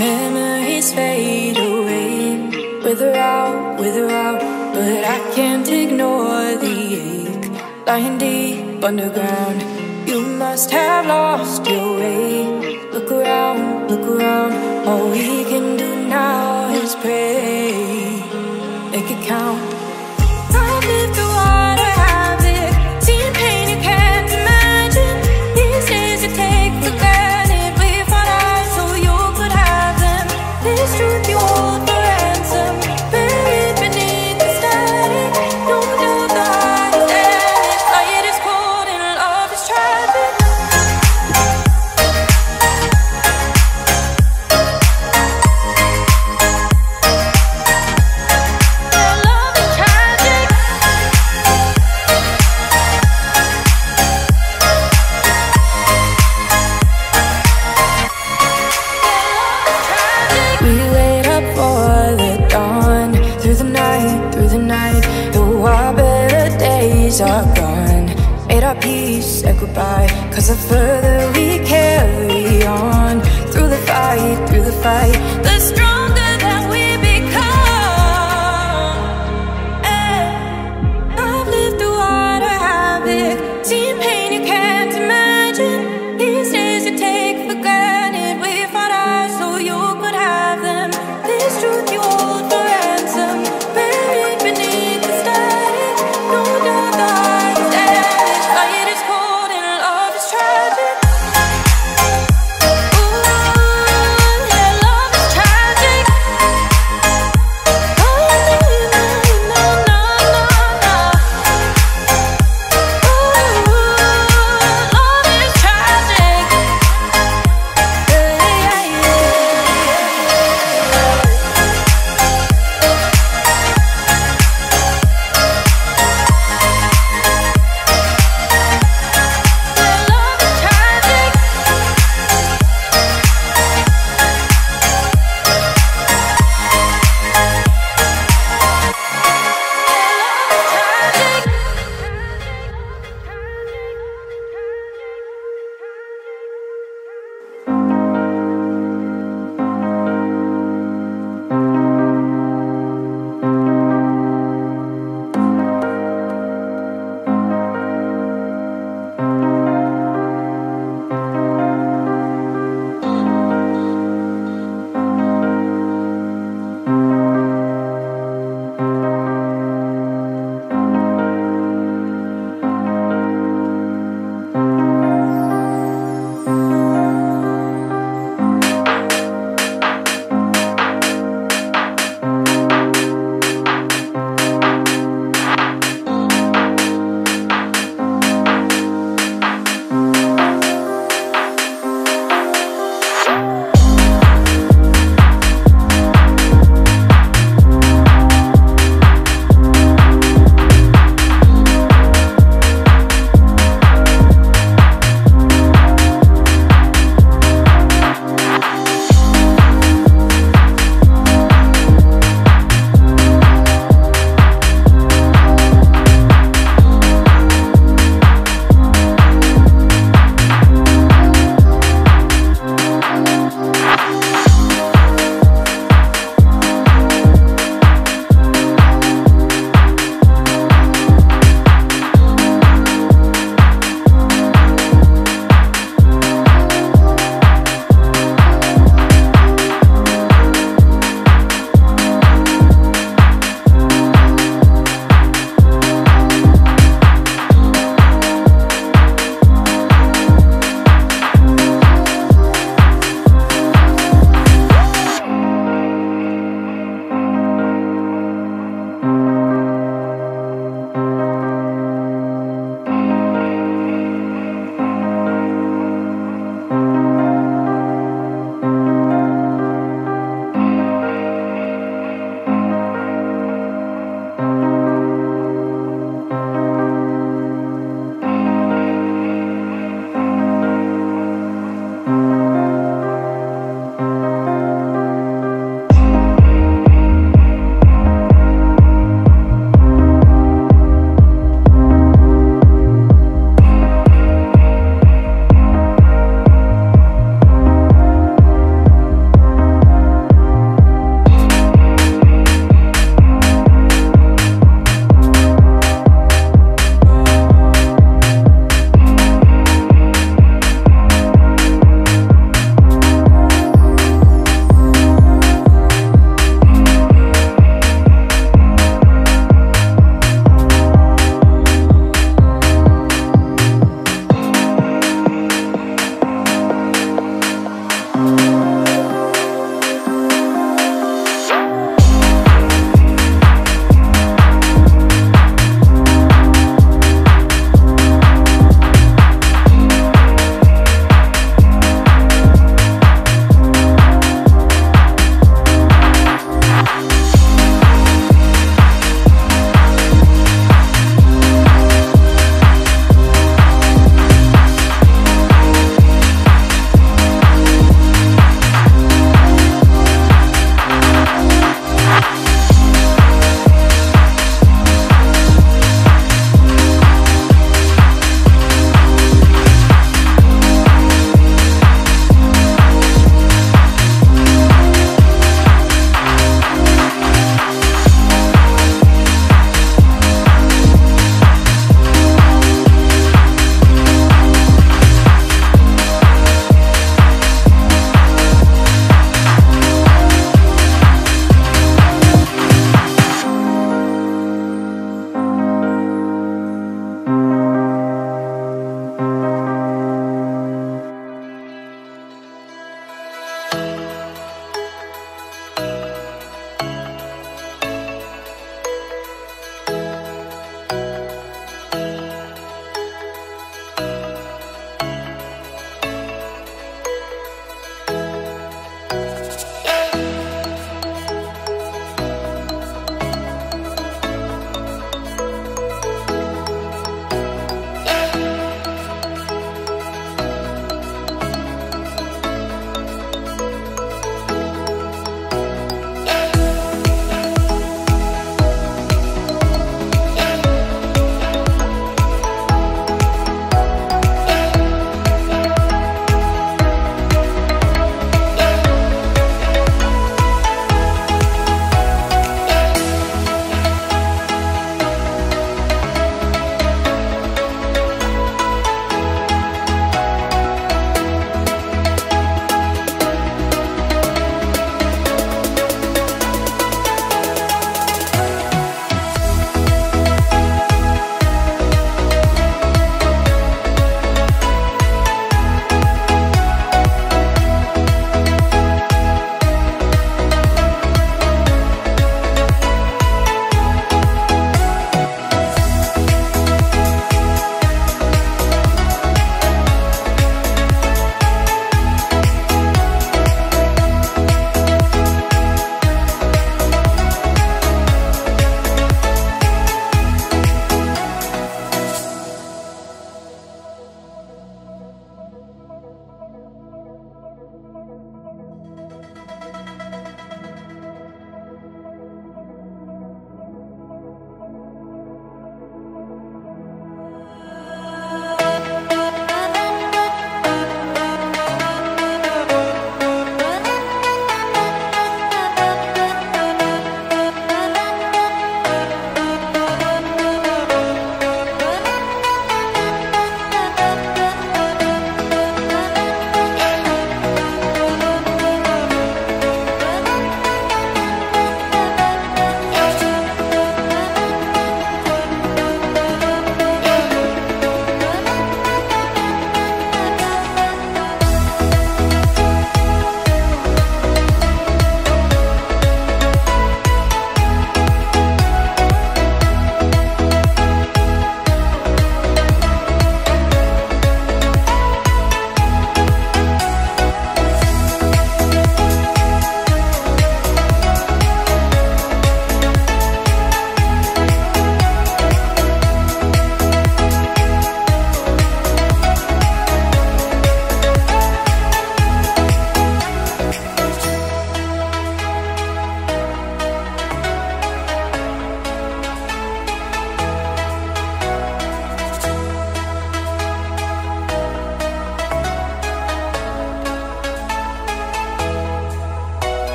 Memories fade away, wither out, but I can't ignore the ache. Lying deep underground, you must have lost your way. Look around, all we can do now is pray. Make it count. I've lived through water havoc, seen pain you can't imagine. These days you take for granted, we fought out so you could have them. This truth you hold for ransom, buried beneath the static. No doubt the heart is damaged, light is cold and love is tragic. Are gone, made our peace, said goodbye. Cause the further we carry on, through the fight, the stronger that we become. I've lived through water havoc, seen pain you can't imagine. These days you take for granted, we fought out so you could have them. This truth you hold for ransom, buried beneath the static. No doubt the heart is damaged, light is cold and love is tragic. Ooh, yeah, love is tragic.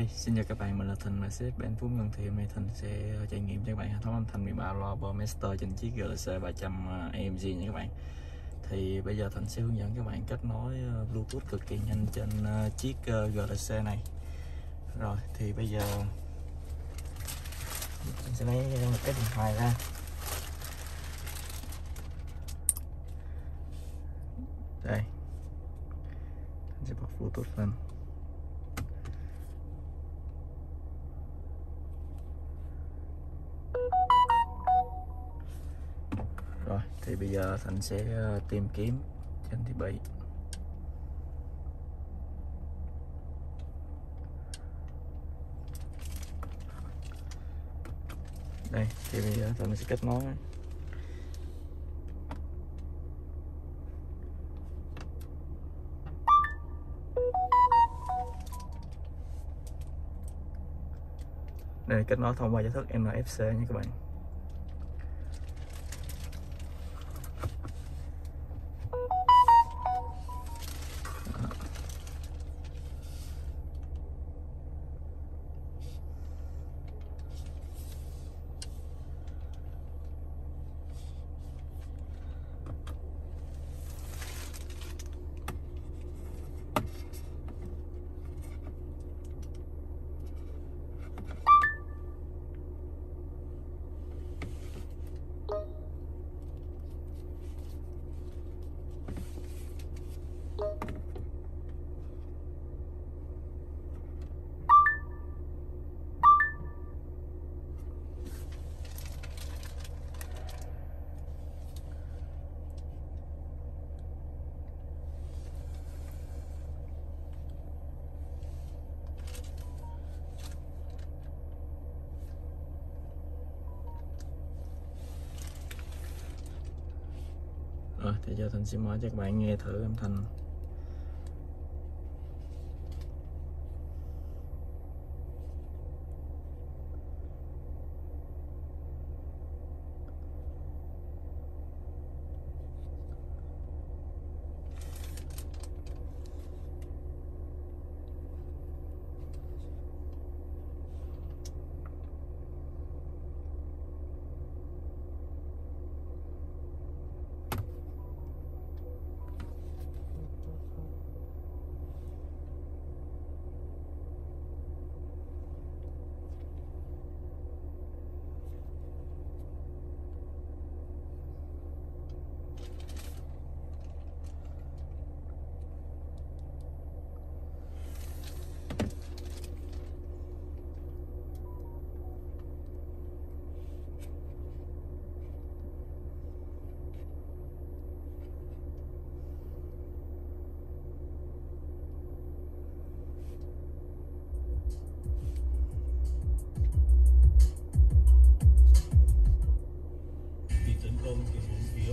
Hey, xin chào các bạn, mình là Thịnh, Mercedes-Benz Phú Nhuận. Thì hôm nay Thịnh sẽ trải nghiệm cho các bạn hệ thống âm thanh 13 loa Burmester trên chiếc GLC300 AMG nha các bạn. Thì bây giờ Thịnh sẽ hướng dẫn các bạn kết nối Bluetooth cực kỳ nhanh trên chiếc GLC này. Rồi, thì bây giờ mình sẽ lấy một cái điện thoại ra. Đây, mình sẽ bật Bluetooth lên. Rồi, thì bây giờ Thịnh sẽ tìm kiếm trên thiết bị. Đây, thì bây giờ Thịnh sẽ kết nối. Đây, kết nối thông qua giao thức NFC nha các bạn. Rồi, thì giờ Thịnh sẽ mở cho các bạn nghe thử âm thanh.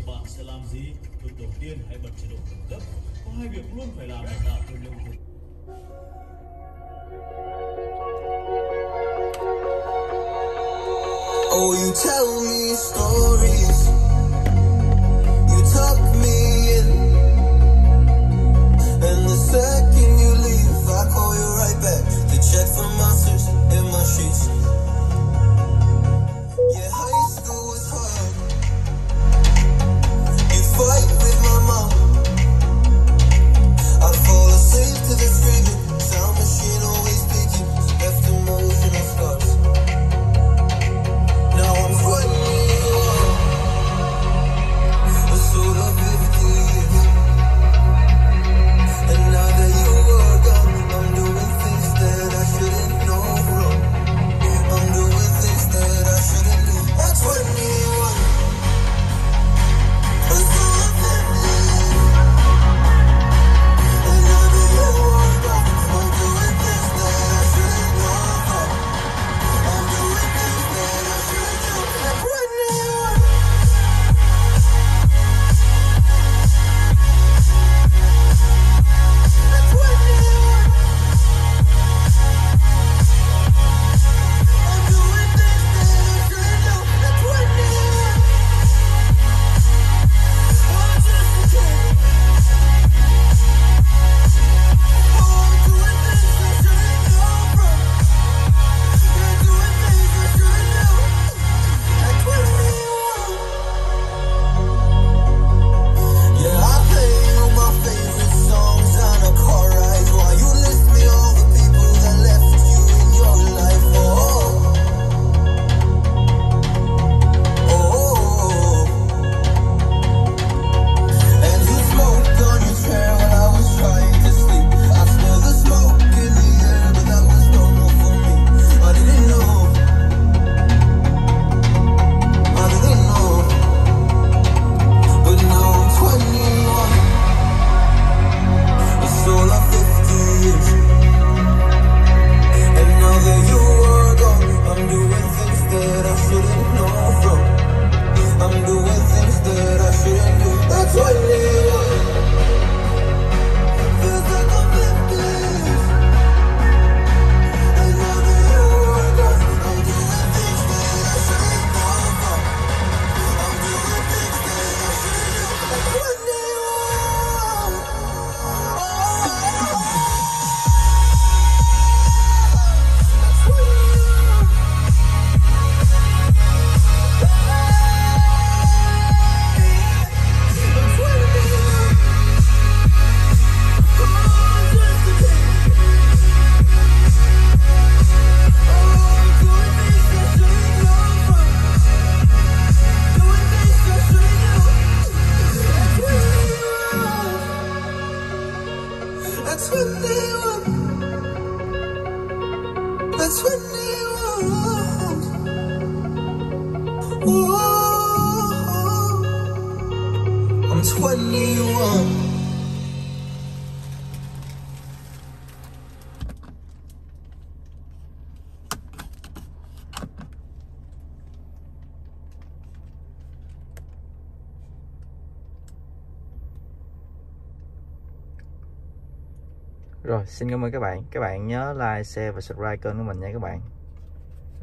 Bạn sẽ làm gì? Bước đầu tiên hãy bật chế độ khẩn cấp. Có hai việc luôn phải làm để tạo thêm lượng thực. Oh, you tell me stories. You tuck me in, and the second you leave, I call you right back to check for monsters in my sheets. Yeah, high school was hard. Fight with my mom. I fall asleep to the screaming sound machine always speaking, left emotional scars. Now I'm fighting you up. Rồi, xin cảm ơn các bạn nhớ like, share và subscribe kênh của mình nha các bạn.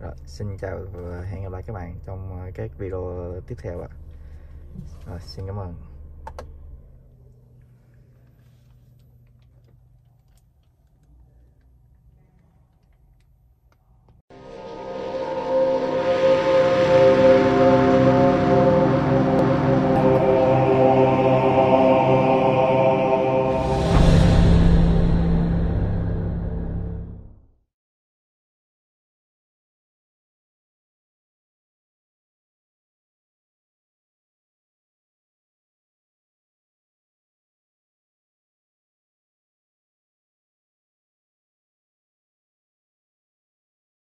Rồi, xin chào và hẹn gặp lại các bạn trong các video tiếp theo ạ. Rồi, xin cảm ơn.